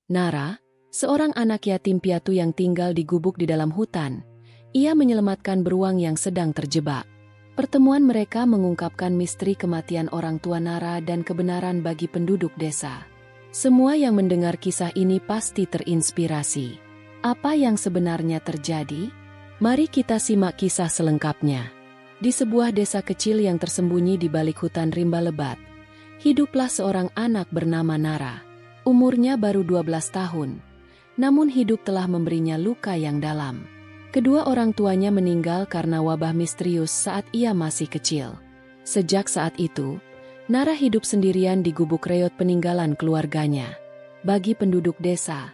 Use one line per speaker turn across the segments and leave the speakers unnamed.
Nara, seorang anak yatim piatu yang tinggal di gubuk di dalam hutan. Ia menyelamatkan beruang yang sedang terjebak. Pertemuan mereka mengungkapkan misteri kematian orang tua Nara dan kebenaran bagi penduduk desa. Semua yang mendengar kisah ini pasti terinspirasi. Apa yang sebenarnya terjadi? Mari kita simak kisah selengkapnya. Di sebuah desa kecil yang tersembunyi di balik hutan rimba lebat, hiduplah seorang anak bernama Nara. Umurnya baru 12 tahun, namun hidup telah memberinya luka yang dalam. Kedua orang tuanya meninggal karena wabah misterius saat ia masih kecil. Sejak saat itu, Nara hidup sendirian di gubuk reot peninggalan keluarganya. Bagi penduduk desa,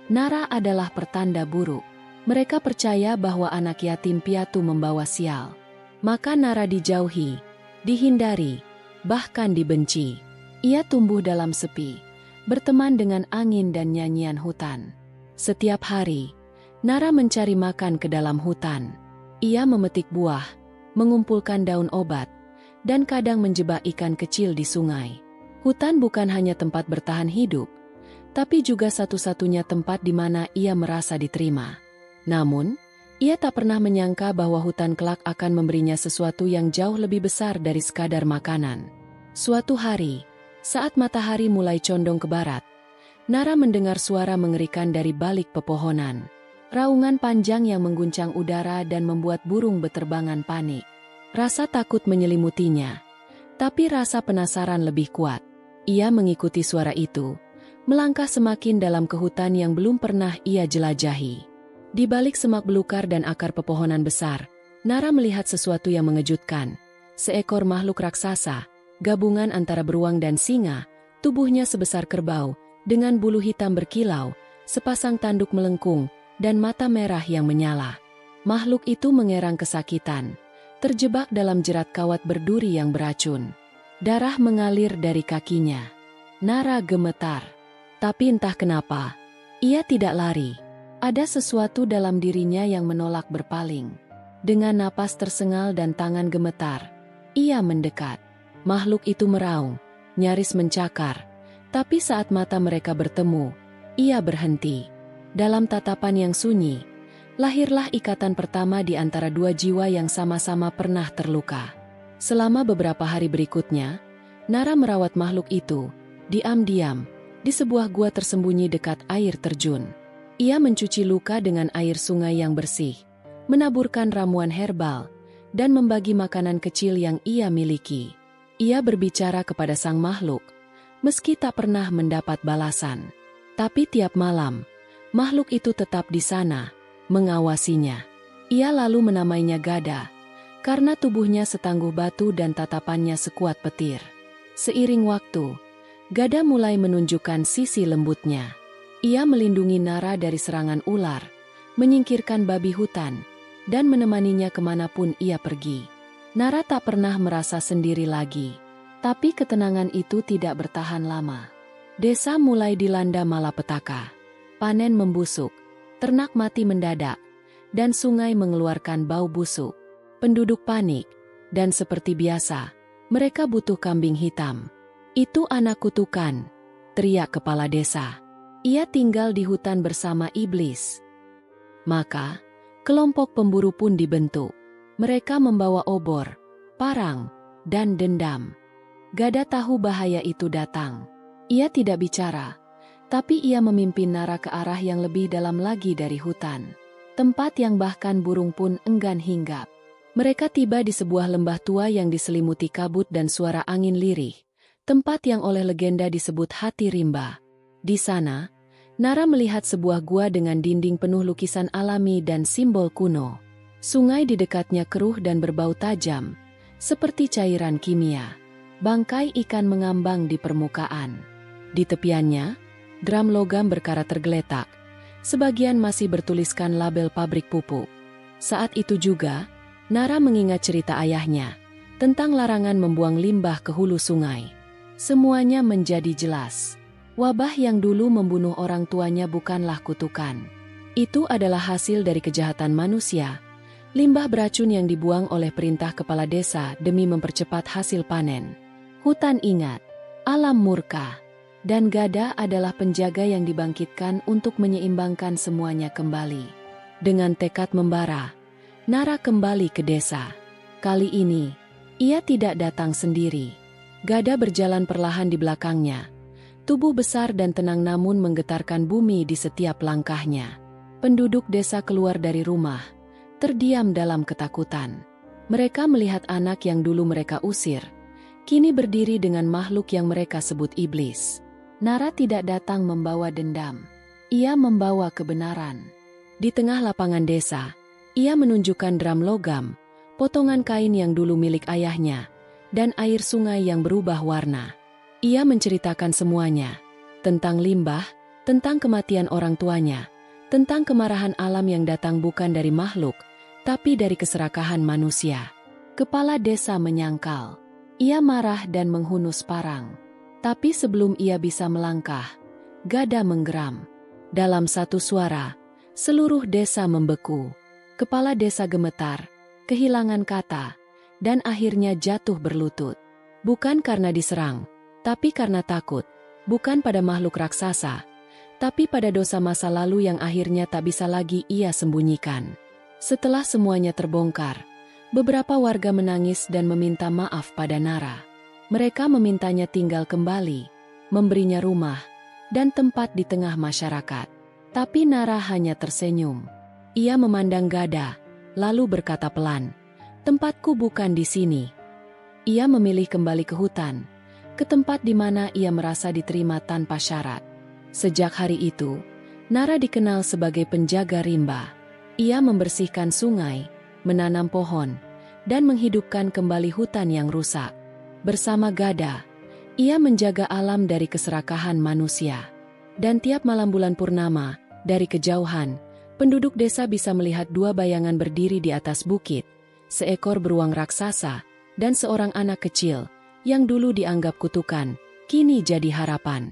Nara adalah pertanda buruk. Mereka percaya bahwa anak yatim piatu membawa sial. Maka Nara dijauhi, dihindari, bahkan dibenci. Ia tumbuh dalam sepi, berteman dengan angin dan nyanyian hutan. Setiap hari, Nara mencari makan ke dalam hutan. Ia memetik buah, mengumpulkan daun obat, dan kadang menjebak ikan kecil di sungai. Hutan bukan hanya tempat bertahan hidup, tapi juga satu-satunya tempat di mana ia merasa diterima. Namun, ia tak pernah menyangka bahwa hutan kelak akan memberinya sesuatu yang jauh lebih besar dari sekadar makanan. Suatu hari, saat matahari mulai condong ke barat, Nara mendengar suara mengerikan dari balik pepohonan. Raungan panjang yang mengguncang udara dan membuat burung beterbangan panik. Rasa takut menyelimutinya, tapi rasa penasaran lebih kuat. Ia mengikuti suara itu, melangkah semakin dalam ke hutan yang belum pernah ia jelajahi. Di balik semak belukar dan akar pepohonan besar, Nara melihat sesuatu yang mengejutkan. Seekor makhluk raksasa, gabungan antara beruang dan singa, tubuhnya sebesar kerbau, dengan bulu hitam berkilau, sepasang tanduk melengkung, dan mata merah yang menyala. Makhluk itu mengerang kesakitan, terjebak dalam jerat kawat berduri yang beracun. Darah mengalir dari kakinya. Nara gemetar. Tapi entah kenapa, ia tidak lari. Ada sesuatu dalam dirinya yang menolak berpaling. Dengan napas tersengal dan tangan gemetar, ia mendekat. Makhluk itu meraung, nyaris mencakar. Tapi saat mata mereka bertemu, ia berhenti. Dalam tatapan yang sunyi, lahirlah ikatan pertama di antara dua jiwa yang sama-sama pernah terluka. Selama beberapa hari berikutnya, Nara merawat makhluk itu, diam-diam, di sebuah gua tersembunyi dekat air terjun. Ia mencuci luka dengan air sungai yang bersih, menaburkan ramuan herbal, dan membagi makanan kecil yang ia miliki. Ia berbicara kepada sang makhluk, meski tak pernah mendapat balasan. Tapi tiap malam, makhluk itu tetap di sana, mengawasinya. Ia lalu menamainya Gada, karena tubuhnya setangguh batu dan tatapannya sekuat petir. Seiring waktu, Gada mulai menunjukkan sisi lembutnya. Ia melindungi Nara dari serangan ular, menyingkirkan babi hutan, dan menemaninya kemanapun ia pergi. Nara tak pernah merasa sendiri lagi. Tapi ketenangan itu tidak bertahan lama. Desa mulai dilanda malapetaka. Panen membusuk, ternak mati mendadak, dan sungai mengeluarkan bau busuk. Penduduk panik, dan seperti biasa, mereka butuh kambing hitam. Itu anak kutukan, teriak kepala desa. Ia tinggal di hutan bersama iblis. Maka, kelompok pemburu pun dibentuk. Mereka membawa obor, parang, dan dendam. Gada tahu bahaya itu datang. Ia tidak bicara, tapi ia memimpin Nara ke arah yang lebih dalam lagi dari hutan. Tempat yang bahkan burung pun enggan hinggap. Mereka tiba di sebuah lembah tua yang diselimuti kabut dan suara angin lirih. Tempat yang oleh legenda disebut Hati Rimba. Di sana, Nara melihat sebuah gua dengan dinding penuh lukisan alami dan simbol kuno. Sungai di dekatnya keruh dan berbau tajam, seperti cairan kimia. Bangkai ikan mengambang di permukaan. Di tepiannya, drum logam berkarat tergeletak. Sebagian masih bertuliskan label pabrik pupuk. Saat itu juga, Nara mengingat cerita ayahnya tentang larangan membuang limbah ke hulu sungai. Semuanya menjadi jelas. Wabah yang dulu membunuh orang tuanya bukanlah kutukan. Itu adalah hasil dari kejahatan manusia. Limbah beracun yang dibuang oleh perintah kepala desa demi mempercepat hasil panen. Hutan ingat, alam murka. Dan Gada adalah penjaga yang dibangkitkan untuk menyeimbangkan semuanya kembali. Dengan tekad membara, Nara kembali ke desa. Kali ini, ia tidak datang sendiri. Gada berjalan perlahan di belakangnya. Tubuh besar dan tenang namun menggetarkan bumi di setiap langkahnya. Penduduk desa keluar dari rumah, terdiam dalam ketakutan. Mereka melihat anak yang dulu mereka usir, kini berdiri dengan makhluk yang mereka sebut iblis. Nara tidak datang membawa dendam. Ia membawa kebenaran. Di tengah lapangan desa, ia menunjukkan drum logam, potongan kain yang dulu milik ayahnya, dan air sungai yang berubah warna. Ia menceritakan semuanya, tentang limbah, tentang kematian orang tuanya, tentang kemarahan alam yang datang bukan dari makhluk, tapi dari keserakahan manusia. Kepala desa menyangkal. Ia marah dan menghunus parang. Tapi sebelum ia bisa melangkah, Gada menggeram. Dalam satu suara, seluruh desa membeku. Kepala desa gemetar, kehilangan kata, dan akhirnya jatuh berlutut. Bukan karena diserang, tapi karena takut. Bukan pada makhluk raksasa, tapi pada dosa masa lalu yang akhirnya tak bisa lagi ia sembunyikan. Setelah semuanya terbongkar, beberapa warga menangis dan meminta maaf pada Nara. Mereka memintanya tinggal kembali, memberinya rumah, dan tempat di tengah masyarakat. Tapi Nara hanya tersenyum. Ia memandang Gada, lalu berkata pelan, "Tempatku bukan di sini." Ia memilih kembali ke hutan, ke tempat di mana ia merasa diterima tanpa syarat. Sejak hari itu, Nara dikenal sebagai penjaga rimba. Ia membersihkan sungai, menanam pohon, dan menghidupkan kembali hutan yang rusak. Bersama Gada, ia menjaga alam dari keserakahan manusia. Dan tiap malam bulan purnama, dari kejauhan, penduduk desa bisa melihat dua bayangan berdiri di atas bukit, seekor beruang raksasa, dan seorang anak kecil, yang dulu dianggap kutukan, kini jadi harapan.